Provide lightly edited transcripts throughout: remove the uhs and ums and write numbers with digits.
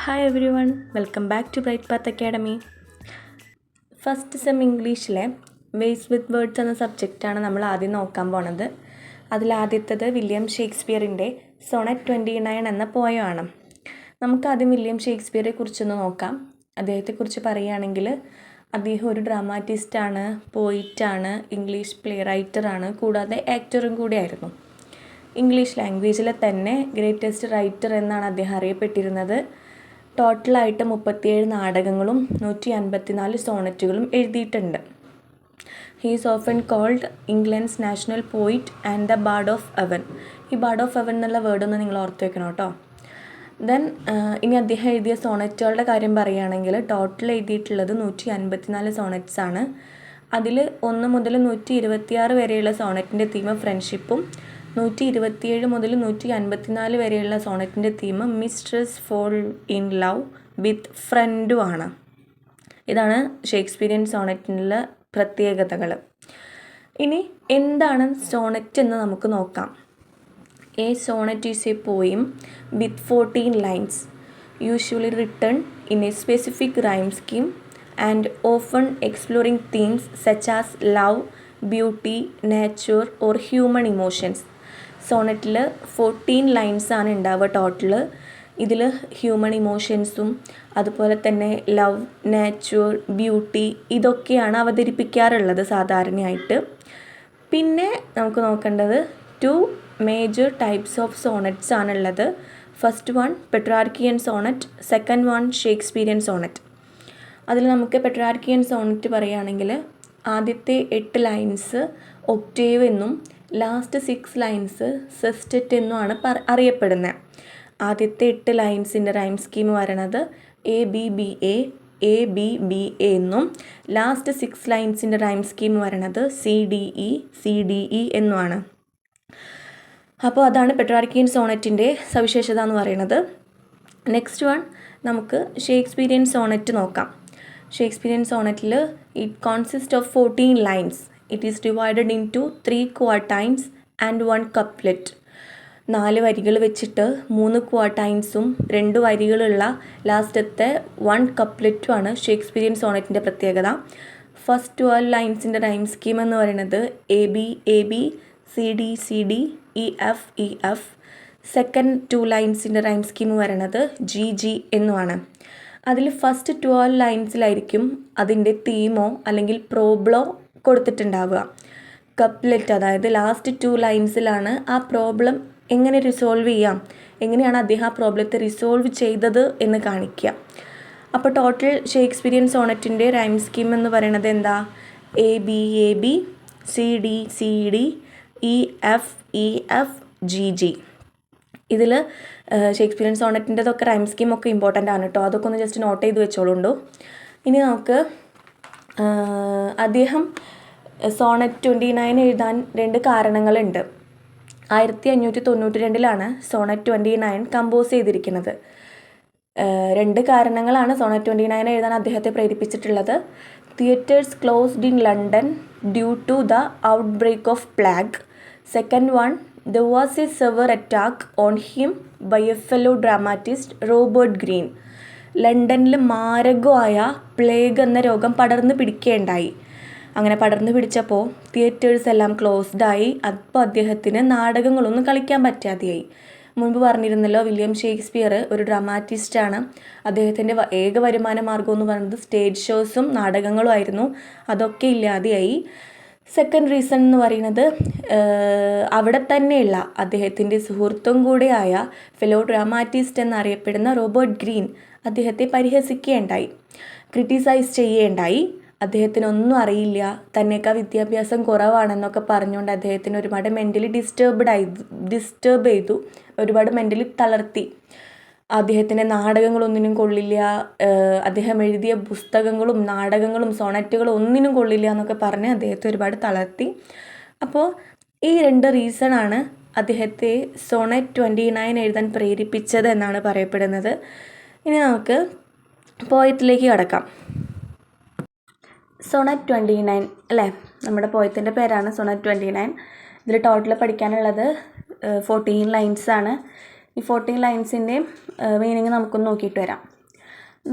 Hi everyone, welcome back to Bright Path Academy. First sem ഇംഗ്ലീഷിലെ ways with words എന്ന സബ്ജക്റ്റാണ് നമ്മൾ ആദ്യം നോക്കാൻ പോണത്. അതിലാദ്യത്തത് വില്യം ഷേക്സ്പിയറിൻ്റെ സോണറ്റ് 29 എന്ന പോയമാണ്. നമുക്കാദ്യം വില്യം ഷേക്സ്പിയറെ കുറിച്ചൊന്ന് നോക്കാം. അദ്ദേഹത്തെക്കുറിച്ച് പറയുകയാണെങ്കിൽ അദ്ദേഹം ഒരു ഡ്രാമാറ്റിസ്റ്റാണ്, പോയിറ്റാണ്, ഇംഗ്ലീഷ് പ്ലേ റൈറ്ററാണ്, കൂടാതെ ആക്ടറും കൂടിയായിരുന്നു. ഇംഗ്ലീഷ് ലാംഗ്വേജിലെ തന്നെ ഗ്രേറ്റസ്റ്റ് റൈറ്റർ എന്നാണ് അദ്ദേഹം അറിയപ്പെട്ടിരുന്നത്. ടോട്ടലായിട്ട് 37 നാടകങ്ങളും 154 സോണറ്റുകളും എഴുതിയിട്ടുണ്ട്. He is often called England's national poet and the bard of Avon. ഈ ബാർഡ് ഓഫ് അവൻ എന്നുള്ള വേർഡൊന്ന് നിങ്ങൾ ഓർത്ത് വെക്കണം കേട്ടോ. ദെൻ ഇനി അദ്ദേഹം എഴുതിയ സോണറ്റുകളുടെ കാര്യം പറയുകയാണെങ്കിൽ ടോട്ടൽ എഴുതിയിട്ടുള്ളത് 154 സോണറ്റ്സ് ആണ്. അതിൽ 1 മുതൽ 126 വരെയുള്ള സോണറ്റിൻ്റെ തീം ഫ്രണ്ട്ഷിപ്പും 127 മുതൽ 154 വരെയുള്ള സോണറ്റിൻ്റെ theme mistress fall in love with ഫ്രണ്ടുമാണ്. ഇതാണ് ഷേക്സ്പിയറിയൻ സോണറ്റിനുള്ള പ്രത്യേകതകൾ. ഇനി എന്താണ് സോണറ്റ് എന്ന് നമുക്ക് നോക്കാം. A sonnet is a poem with 14 lines usually written in a specific rhyme scheme and often exploring themes such as love, beauty, nature or human emotions. സോണറ്റിൽ 14 ലൈൻസാണ് ഉണ്ടാവുക ടോട്ടൽ. ഇതിൽ ഹ്യൂമൻ ഇമോഷൻസും അതുപോലെ തന്നെ ലവ്, നേച്ചർ, ബ്യൂട്ടി ഇതൊക്കെയാണ് അവതരിപ്പിക്കാറുള്ളത് സാധാരണയായിട്ട്. പിന്നെ നമുക്ക് നോക്കേണ്ടത് 2 മേജർ ടൈപ്സ് ഓഫ് സോണറ്റ്സ് ആണുള്ളത്. First one Petrarchan sonnet, second one Shakespearean sonnet. അതിൽ നമുക്ക് പെട്രാർക്കിയൻ സോണറ്റ് പറയുകയാണെങ്കിൽ ആദ്യത്തെ 8 ലൈൻസ് ഒക്ടേവ് എന്നും ലാസ്റ്റ് 6 ലൈൻസ് സെസ്റ്ററ്റ് എന്നുമാണ് അറിയപ്പെടുന്നത്. ആദ്യത്തെ 8 ലൈൻസിൻ്റെ റൈം സ്കീം വരണത് ABBA, ABBA എന്നും ലാസ്റ്റ് 6 ലൈൻസിൻ്റെ റൈം സ്കീം വരണത് CDE, CDE എന്നുമാണ്. അപ്പോൾ അതാണ് പെട്രാർക്കിയൻ സോണറ്റിൻ്റെ സവിശേഷത എന്ന് പറയുന്നത്. നെക്സ്റ്റ് വൺ നമുക്ക് ഷേക്സ്പിയറിയൻ സോണറ്റ് നോക്കാം. ഷേക്സ്പിയറിയൻ സോണറ്റിൽ it consist of 14 lines. It is divided into 3 quatrains and 1 couplet. 4 വരികൾ വെച്ചിട്ട് 3 ക്വാർട്ടൈൻസും 2 വരികളുള്ള ലാസ്റ്റത്തെ 1 കപ്ലെറ്റുമാണ് ഷേക്സ്പിയറിയൻ സോണറ്റിൻ്റെ പ്രത്യേകത. ഫസ്റ്റ് 12 ലൈൻസിൻ്റെ റൈം സ്കീം എന്ന് പറയുന്നത് AB, AB, CD, CD, EF, EF. Second 2 ലൈൻസിൻ്റെ റൈം സ്കീം പറയുന്നത് GG എന്നുമാണ്. അതിൽ ഫസ്റ്റ് 12 ലൈൻസിലായിരിക്കും അതിൻ്റെ തീമോ അല്ലെങ്കിൽ പ്രോബ്ലോ കൊടുത്തിട്ടുണ്ടാവുക. കപ്ലെറ്റ് അതായത് ലാസ്റ്റ് 2 ലൈൻസിലാണ് ആ പ്രോബ്ലം എങ്ങനെ റിസോൾവ് ചെയ്യാം, എങ്ങനെയാണ് അദ്ദേഹം ആ പ്രോബ്ലത്തെ റിസോൾവ് ചെയ്തത് എന്ന് കാണിക്കുക. അപ്പോൾ ടോട്ടൽ ഷേക്സ്പിയറിയൻ സോണറ്റിൻ്റെ റൈം സ്കീം എന്ന് പറയുന്നത് എന്താ? AB, AB, CD, CD, EF, EF, GG. ഇതിൽ ഷേക്സ്പിയറിയൻ സോണറ്റിൻ്റെതൊക്കെ റൈം സ്കീമൊക്കെ ഇമ്പോർട്ടൻ്റ് ആണ് കേട്ടോ. അതൊക്കെ ഒന്ന് ജസ്റ്റ് നോട്ട് ചെയ്ത് വെച്ചോളുണ്ടോ. ഇനി നമുക്ക് അദ്ദേഹം സോണറ്റ് 29 എഴുതാൻ 2 കാരണങ്ങളുണ്ട്. 1592 സോണറ്റ് 29 കമ്പോസ് ചെയ്തിരിക്കുന്നത്. 2 കാരണങ്ങളാണ് സോണറ്റ് 29 എഴുതാൻ അദ്ദേഹത്തെ പ്രേരിപ്പിച്ചിട്ടുള്ളത്. Theatres closed in London due to the outbreak of plague. Second one there was a severe attack on him by a fellow dramatist Robert green. ലണ്ടനിൽ മാരകമായ പ്ലേഗ് എന്ന രോഗം പടർന്നു പിടിക്കുകയുണ്ടായി. അങ്ങനെ പടർന്നു പിടിച്ചപ്പോൾ തിയേറ്റേഴ്സ് എല്ലാം ക്ലോസ്ഡായി. അപ്പോൾ അദ്ദേഹത്തിന് നാടകങ്ങളൊന്നും കളിക്കാൻ പറ്റാതെയായി. മുൻപ് പറഞ്ഞിരുന്നല്ലോ, വില്യം ഷേക്സ്പിയർ ഒരു ഡ്രാമാറ്റിസ്റ്റാണ്. അദ്ദേഹത്തിൻ്റെ ഏക വരുമാന മാർഗം എന്ന് പറയുന്നത് സ്റ്റേജ് ഷോസും നാടകങ്ങളും ആയിരുന്നു. അതൊക്കെ ഇല്ലാതെയായി. സെക്കൻഡ് റീസൺ എന്ന് പറയുന്നത് അവിടെ തന്നെയുള്ള അദ്ദേഹത്തിൻ്റെ സുഹൃത്തും കൂടെയായ ഫെലോ ഡ്രാമാറ്റിസ്റ്റ് എന്നറിയപ്പെടുന്ന റോബർട്ട് ഗ്രീൻ അദ്ദേഹത്തെ പരിഹസിക്കുകയുണ്ടായി, ക്രിട്ടിസൈസ് ചെയ്യുകയുണ്ടായി. അദ്ദേഹത്തിനൊന്നും അറിയില്ല, തന്നേക്കാൾ വിദ്യാഭ്യാസം കുറവാണെന്നൊക്കെ പറഞ്ഞുകൊണ്ട് അദ്ദേഹത്തിന് ഒരുപാട് മെൻ്റലി ഡിസ്റ്റർബ് ചെയ്തു, ഒരുപാട് മെൻ്റലി തളർത്തി. അദ്ദേഹത്തിൻ്റെ നാടകങ്ങളൊന്നിനും കൊള്ളില്ല, അദ്ദേഹം എഴുതിയ പുസ്തകങ്ങളും നാടകങ്ങളും സോണറ്റുകളും ഒന്നിനും കൊള്ളില്ല എന്നൊക്കെ പറഞ്ഞ് അദ്ദേഹത്തെ ഒരുപാട് തളർത്തി. അപ്പോൾ ഈ 2 റീസണാണ് അദ്ദേഹത്തെ സോണറ്റ് 29 എഴുതാൻ പ്രേരിപ്പിച്ചത് എന്നാണ് പറയപ്പെടുന്നത്. ഇനി നമുക്ക് പോയത്തിലേക്ക് കടക്കാം. സോണറ്റ് 29 അല്ലേ, നമ്മുടെ പോയത്തിൻ്റെ പേരാണ് സോണറ്റ് 29. ഇതിൽ ടോട്ടൽ പഠിക്കാനുള്ളത് 14 ലൈൻസാണ്. ഈ 14 ലൈൻസിൻ്റെയും മീനിങ് നമുക്കൊന്ന് നോക്കിയിട്ട് വരാം.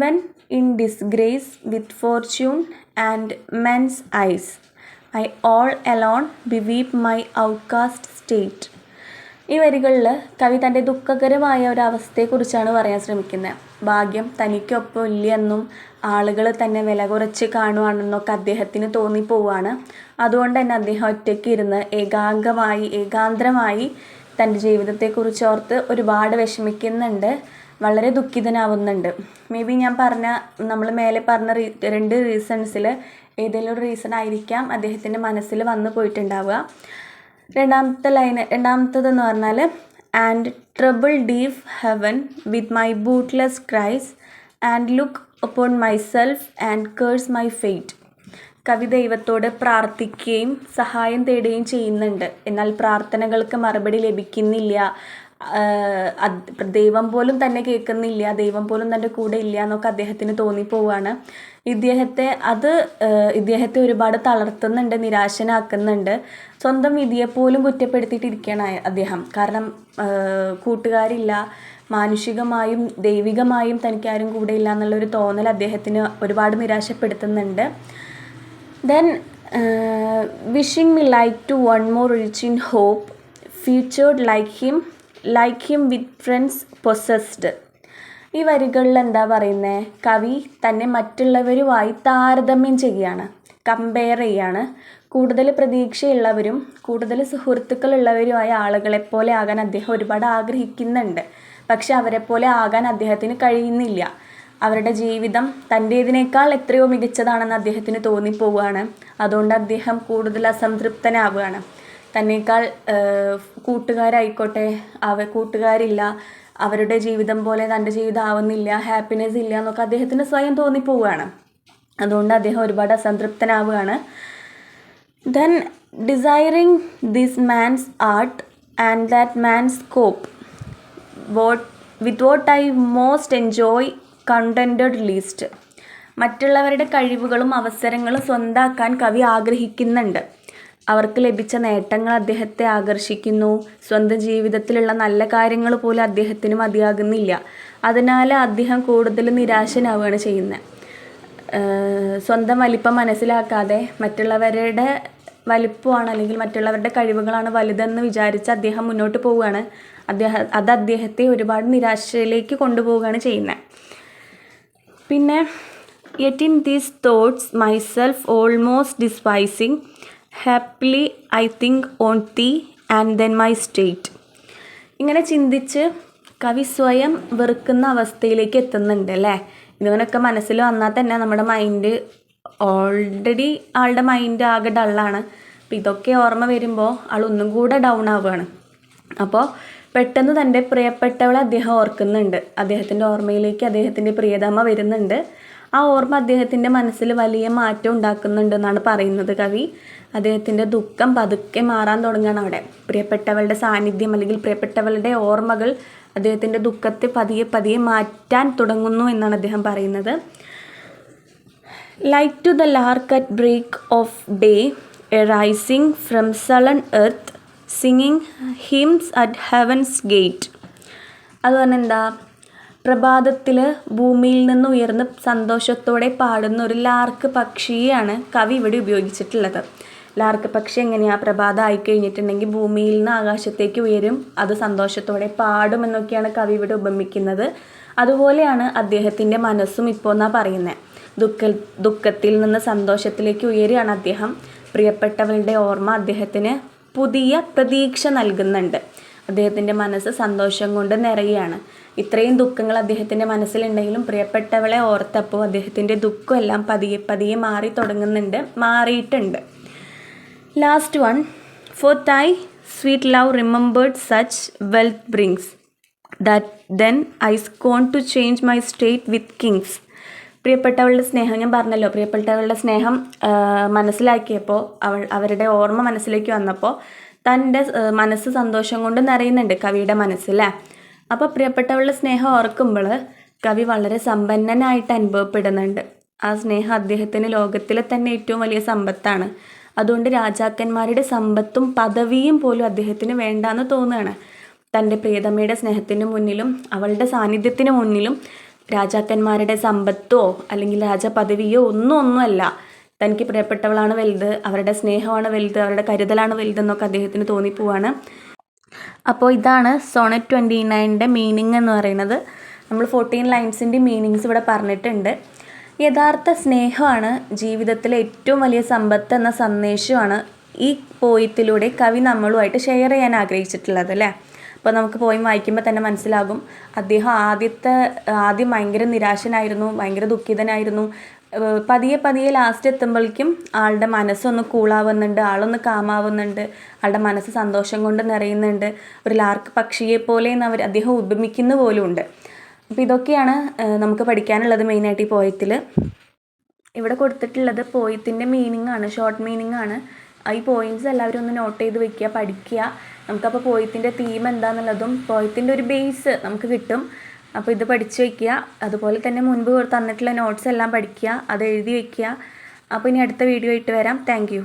When in disgrace with fortune and men's eyes, I all alone beweep my outcast state. ഈ വരികളിൽ കവി തൻ്റെ ദുഃഖകരമായ ഒരു അവസ്ഥയെക്കുറിച്ചാണ് പറയാൻ ശ്രമിക്കുന്നത്. ഭാഗ്യം തനിക്കൊപ്പം ഇല്ലെന്നും ആളുകൾ തന്നെ വില കുറച്ച് കാണുവാണെന്നൊക്കെ അദ്ദേഹത്തിന് തോന്നിപ്പോവാണ്. അതുകൊണ്ട് തന്നെ അദ്ദേഹം ഒറ്റയ്ക്ക് ഇരുന്ന് ഏകാന്തരമായി തൻ്റെ ജീവിതത്തെക്കുറിച്ച് ഓർത്ത് ഒരുപാട് വിഷമിക്കുന്നുണ്ട്, വളരെ ദുഃഖിതനാവുന്നുണ്ട്. മേ ബി നമ്മൾ മേലെ പറഞ്ഞ 2 റീസൺസിൽ ഏതെങ്കിലും ഒരു റീസൺ ആയിരിക്കാം അദ്ദേഹത്തിൻ്റെ മനസ്സിൽ വന്നു പോയിട്ടുണ്ടാവുക. രണ്ടാമത്തതെന്ന് പറഞ്ഞാൽ and trouble deep heaven with my bootless cries and look upon myself and curse my fate. കവി ദൈവത്തോട് പ്രാർത്ഥിക്കുകയും സഹായം തേടുകയും ചെയ്യുന്നുണ്ട്. എന്നാൽ പ്രാർത്ഥനകൾക്ക് മറുപടി ലഭിക്കുന്നില്ല. ദൈവം പോലും തന്നെ കേൾക്കുന്നില്ല, ദൈവം പോലും തൻ്റെ കൂടെ ഇല്ല എന്നൊക്കെ അദ്ദേഹത്തിന് തോന്നിപ്പോവാണ്. ഇദ്ദേഹത്തെ ഒരുപാട് തളർത്തുന്നുണ്ട്, നിരാശനാക്കുന്നുണ്ട്. സ്വന്തം വിധിയെപ്പോലും കുറ്റപ്പെടുത്തിയിട്ടിരിക്കുകയാണ് അദ്ദേഹം. കാരണം കൂട്ടുകാരില്ല, മാനുഷികമായും ദൈവികമായും തനിക്കാരും കൂടെ ഇല്ല എന്നുള്ളൊരു തോന്നൽ അദ്ദേഹത്തിന് ഒരുപാട് നിരാശപ്പെടുത്തുന്നുണ്ട്. Then wishing me like to one more rich in hope featured like him with friends possessed. ഈ വരികളിൽ എന്താ പറയുന്നത്? കവി തന്നെ മറ്റുള്ളവരുമായി താരതമ്യം ചെയ്യുകയാണ്, കമ്പയർ ചെയ്യാണ്. കൂടുതൽ പ്രതീക്ഷയുള്ളവരും കൂടുതൽ സുഹൃത്തുക്കളുള്ളവരുമായ ആളുകളെപ്പോലെ ആകാൻ അദ്ദേഹം ഒരുപാട് ആഗ്രഹിക്കുന്നുണ്ട്. പക്ഷെ അവരെപ്പോലെ ആകാൻ അദ്ദേഹത്തിന് കഴിയുന്നില്ല. അവരുടെ ജീവിതം തൻ്റേതിനേക്കാൾ എത്രയോ മികച്ചതാണെന്ന് അദ്ദേഹത്തിന് തോന്നിപ്പോവുകയാണ്. അതുകൊണ്ട് അദ്ദേഹം കൂടുതൽ അസംതൃപ്തനാവുകയാണ്. തന്നേക്കാൾ കൂട്ടുകാരായിക്കോട്ടെ, കൂട്ടുകാരില്ല, അവരുടെ ജീവിതം പോലെ തൻ്റെ ജീവിതം ആവുന്നില്ല, ഹാപ്പിനെസ് ഇല്ല എന്നൊക്കെ അദ്ദേഹത്തിന് സ്വയം തോന്നിപ്പോവുകയാണ്. അതുകൊണ്ട് അദ്ദേഹം ഒരുപാട് അസംതൃപ്തനാവുകയാണ്. Then desiring this man's art and that man's scope with what I most enjoy contented least. മറ്റുള്ളവരുടെ കഴിവുകളും അവസരങ്ങളും സ്വന്താക്കാൻ കവി ആഗ്രഹിക്കുന്നുണ്ട്. അവർക്ക് ലഭിച്ച നേട്ടങ്ങൾ അദ്ദേഹത്തെ ആകർഷിക്കുന്നു. സ്വന്തം ജീവിതത്തിലുള്ള നല്ല കാര്യങ്ങൾ പോലും അദ്ദേഹത്തിന് മതിയാകുന്നില്ല. അതിനാൽ അദ്ദേഹം കൂടുതൽ നിരാശനാവുകയാണ് ചെയ്യുന്നത്. സ്വന്തം വലിപ്പം മനസ്സിലാക്കാതെ മറ്റുള്ളവരുടെ വലിപ്പമാണ് അല്ലെങ്കിൽ മറ്റുള്ളവരുടെ കഴിവുകളാണ് വലുതെന്ന് വിചാരിച്ച് അദ്ദേഹം മുന്നോട്ട് പോവുകയാണ്. അത് അദ്ദേഹത്തെ ഒരുപാട് നിരാശയിലേക്ക് കൊണ്ടുപോവുകയാണ് ചെയ്യുന്നത്. പിന്നെ yet in these thoughts myself almost despising happily I think on thee and then my state. ഇങ്ങനെ ചിന്തിച്ച് കവി സ്വയം വെറുക്കുന്ന അവസ്ഥയിലേക്ക് എത്തുന്നുണ്ട് അല്ലേ. ഇങ്ങനെയൊക്കെ മനസ്സിൽ വന്നാൽ തന്നെ നമ്മുടെ മൈൻഡ് ഓൾറെഡി ആളുടെ മൈൻഡ് ആകെ ഡള്ളാണ്. അപ്പോൾ ഇതൊക്കെ ഓർമ്മ വരുമ്പോൾ ആൾ ഒന്നും കൂടെ ഡൗൺ ആവുകയാണ്. അപ്പോൾ പെട്ടെന്ന് തൻ്റെ പ്രിയപ്പെട്ടവളെ അദ്ദേഹം ഓർക്കുന്നുണ്ട്. അദ്ദേഹത്തിൻ്റെ ഓർമ്മയിലേക്ക് അദ്ദേഹത്തിൻ്റെ പ്രിയതമ വരുന്നുണ്ട്. ആ ഓർമ്മ അദ്ദേഹത്തിൻ്റെ മനസ്സിൽ വലിയ മാറ്റം ഉണ്ടാക്കുന്നുണ്ടെന്നാണ് പറയുന്നത് കവി. അദ്ദേഹത്തിൻ്റെ ദുഃഖം പതുക്കെ മാറാൻ തുടങ്ങുകയാണ് അവിടെ. പ്രിയപ്പെട്ടവളുടെ സാന്നിധ്യം അല്ലെങ്കിൽ പ്രിയപ്പെട്ടവളുടെ ഓർമ്മകൾ അദ്ദേഹത്തിൻ്റെ ദുഃഖത്തെ പതിയെ മാറ്റാൻ തുടങ്ങുന്നു എന്നാണ് അദ്ദേഹം പറയുന്നത്. Like to the lark at break of day arising from sullen earth singing hymns at heaven's gate. അത് പറഞ്ഞാൽ എന്താ? പ്രഭാതത്തിൽ ഭൂമിയിൽ നിന്ന് ഉയർന്ന് സന്തോഷത്തോടെ പാടുന്ന ഒരു ലാർക്ക് പക്ഷിയെയാണ് കവി ഇവിടെ ഉപയോഗിച്ചിട്ടുള്ളത്. ലാർക്ക് പക്ഷി എങ്ങനെയാണ്? പ്രഭാതം ആയിക്കഴിഞ്ഞിട്ടുണ്ടെങ്കിൽ ഭൂമിയിൽ നിന്ന് ആകാശത്തേക്ക് ഉയരും, അത് സന്തോഷത്തോടെ പാടുമെന്നൊക്കെയാണ് കവി ഇവിടെ ഉപമിക്കുന്നത്. അതുപോലെയാണ് അദ്ദേഹത്തിൻ്റെ മനസ്സും ഇപ്പോൾ എന്നാണ് പറയുന്നത്. ദുഃഖത്തിൽ നിന്ന് സന്തോഷത്തിലേക്ക് ഉയരുകയാണ് അദ്ദേഹം. പ്രിയപ്പെട്ടവളുടെ ഓർമ്മ അദ്ദേഹത്തിന് പുതിയ പ്രതീക്ഷ നൽകുന്നുണ്ട്. അദ്ദേഹത്തിൻ്റെ മനസ്സ് സന്തോഷം കൊണ്ട് നിറയുകയാണ്. ഇത്രയും ദുഃഖങ്ങൾ അദ്ദേഹത്തിൻ്റെ മനസ്സിലുണ്ടെങ്കിലും പ്രിയപ്പെട്ടവളെ ഓർത്തപ്പോൾ അദ്ദേഹത്തിൻ്റെ ദുഃഖമെല്ലാം പതിയെ മാറിയിട്ടുണ്ട്. Last one. For thy sweet love remembered such wealth brings that then I scorn to change my state with kings. പ്രിയപ്പെട്ടവളുടെ സ്നേഹം, ഞാൻ പറഞ്ഞല്ലോ, പ്രിയപ്പെട്ടവളുടെ സ്നേഹം മനസ്സിലാക്കിയപ്പോൾ അവരുടെ ഓർമ്മ മനസ്സിലേക്ക് വന്നപ്പോൾ തൻ്റെ മനസ്സ് സന്തോഷം കൊണ്ട് നിറയുന്നുണ്ട് കവിയുടെ മനസ്സിലെ. അപ്പോൾ പ്രിയപ്പെട്ടവളുടെ സ്നേഹം ഓർക്കുമ്പോൾ കവി വളരെ സമ്പന്നനായിട്ട് അനുഭവപ്പെടുന്നുണ്ട്. ആ സ്നേഹം അദ്ദേഹത്തിന് ലോകത്തിലെ തന്നെ ഏറ്റവും വലിയ സമ്പത്താണ്. അതുകൊണ്ട് രാജാക്കന്മാരുടെ സമ്പത്തും പദവിയും പോലും അദ്ദേഹത്തിന് വേണ്ടാന്ന് തോന്നുകയാണ്. തൻ്റെ പ്രിയതമയുടെ സ്നേഹത്തിന് മുന്നിലും അവളുടെ സാന്നിധ്യത്തിന് മുന്നിലും രാജാക്കന്മാരുടെ സമ്പത്തോ അല്ലെങ്കിൽ രാജപദവിയോ ഒന്നുമല്ല, തനിക്ക് പ്രിയപ്പെട്ടവളാണ് വലുത്, അവരുടെ സ്നേഹമാണ് വലുത്, അവരുടെ കരുതലാണ് വലുതെന്നൊക്കെ അദ്ദേഹത്തിന് തോന്നിപ്പോവാണ്. അപ്പോൾ ഇതാണ് സോണറ്റ് 29ൻ്റെ മീനിങ് എന്ന് പറയുന്നത്. നമ്മൾ 14 ലൈൻസിൻ്റെ മീനിങ്സ് ഇവിടെ പറഞ്ഞിട്ടുണ്ട്. യഥാർത്ഥ സ്നേഹമാണ് ജീവിതത്തിലെ ഏറ്റവും വലിയ സമ്പത്ത് എന്ന സന്ദേശമാണ് ഈ പോയത്തിലൂടെ കവി നമ്മളുമായിട്ട് ഷെയർ ചെയ്യാൻ ആഗ്രഹിച്ചിട്ടുള്ളത് അല്ലേ. അപ്പോൾ നമുക്ക് പോയം വായിക്കുമ്പോൾ തന്നെ മനസ്സിലാകും, അദ്ദേഹം ആദ്യം ഭയങ്കര നിരാശനായിരുന്നു, ഭയങ്കര ദുഃഖിതനായിരുന്നു. പതിയെ ലാസ്റ്റ് എത്തുമ്പോഴേക്കും ആളുടെ മനസ്സൊന്ന് കൂളാവുന്നുണ്ട്, ആളൊന്ന് കാമാവുന്നുണ്ട്, ആളുടെ മനസ്സ് സന്തോഷം കൊണ്ട് നിറയുന്നുണ്ട്. ഒരു ലാർക്ക് പക്ഷിയെ പോലെ അദ്ദേഹം ഉപമിക്കുന്ന പോലും ഉണ്ട്. അപ്പോൾ ഇതൊക്കെയാണ് നമുക്ക് പഠിക്കാനുള്ളത് മെയിനായിട്ട് ഈ പോയത്തിൽ. ഇവിടെ കൊടുത്തിട്ടുള്ളത് പോയത്തിൻ്റെ മീനിങ് ആണ്, ഷോർട്ട് മീനിങ് ആണ്. ഈ പോയിൻറ്റ്സ് എല്ലാവരും ഒന്ന് നോട്ട് ചെയ്ത് വെക്കുക, പഠിക്കുക. നമുക്കപ്പോൾ പോയത്തിൻ്റെ തീം എന്താണെന്നുള്ളതും പോയത്തിൻ്റെ ഒരു ബേസ് നമുക്ക് കിട്ടും. അപ്പോൾ ഇത് പഠിച്ച് വയ്ക്കുക. അതുപോലെ തന്നെ മുൻപ് തന്നിട്ടുള്ള നോട്ട്സ് എല്ലാം പഠിക്കുക, അത് എഴുതി വയ്ക്കുക. അപ്പോൾ ഇനി അടുത്ത വീഡിയോ ആയിട്ട് വരാം. താങ്ക്